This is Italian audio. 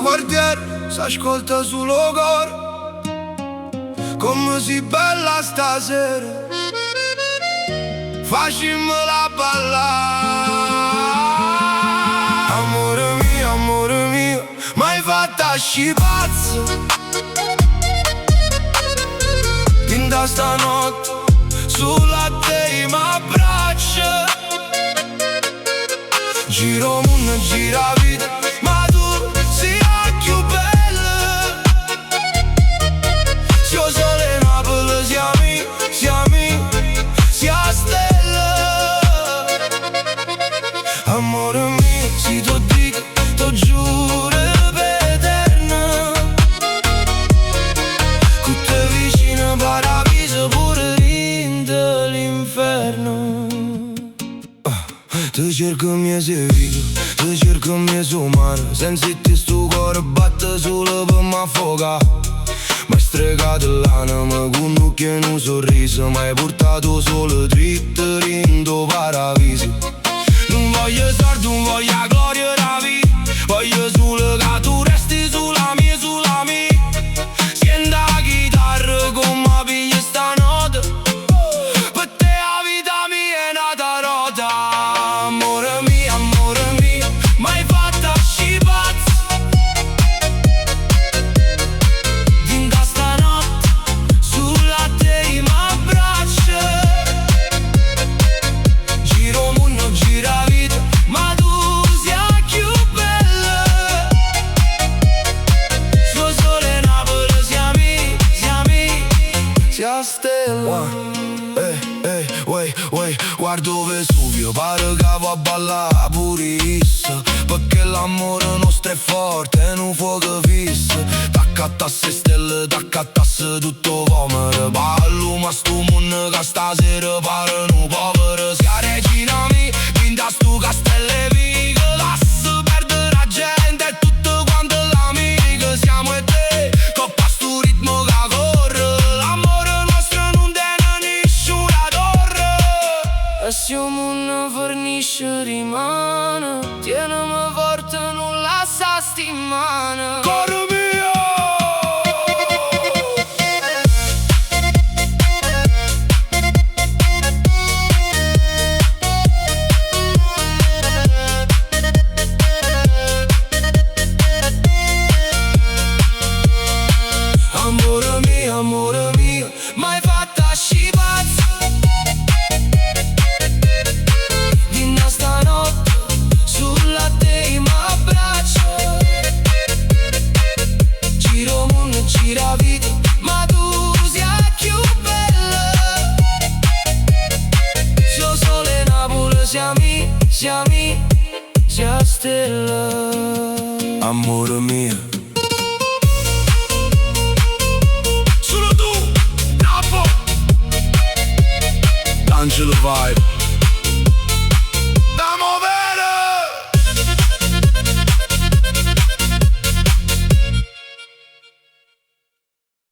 quartiere si ascolta solo coro, come si bella stasera, facimmela ballare. Amore mio, m'hai fatta sci pazzo, in da stanotte sulla te m'abbraccia. Giro mondo, gira vita, ma tu sei la più bella. Sia sole Napoli, sia stella. Amore mio, si to dico, to giuro per eterno, con te vicino paradiso pure dell'inferno. Ti cerco mia vivo, ti cerco mia mare, senza te sto cuore batte solo per m'affogare. M'hai stregato l'anima con un occhio e un sorriso, m'hai portato solo dritto in tuo paradiso. Non voglio soldi, non voglio gloria da vita, voglio solo che tu resti sulla mia. Senti la chitarra come mi piglia stanotte, per te la vita mia è nata rota. Amore mio, m'hai fatta sci pazzo, in da stanotte sulla te m'abbraccia. Giro mondo, gira vita, ma tu sei la più bella. Suo sole Napoli, sia stella. Guardo Vesuvio, pare che va a ballare pure issa, perché l'amore nostro è forte e un fuoco fisso. T'accattasse stelle, t'accattasse tutto vomero, ballo ma sto mondo che stasera pare un povero. Sia regina mia, vinta sto castello e vico, lascia perdere la gente e tutto quanto l'amico. Siamo e te, coppa sto ritmo che corre, l'amore nostro non tiene nessuna torre. E se un mondo fornisce rimane, tienimi forte, non lascia sti in mano. Coro mio! Amore mio, m'hai fatta sci pazzo, in da stanotte sulla te m'abbraccio. Giro mondo, gira vita, ma tu sei la più bella. Suo sole Napoli, sia stella. Amore mio, Angelo vibe.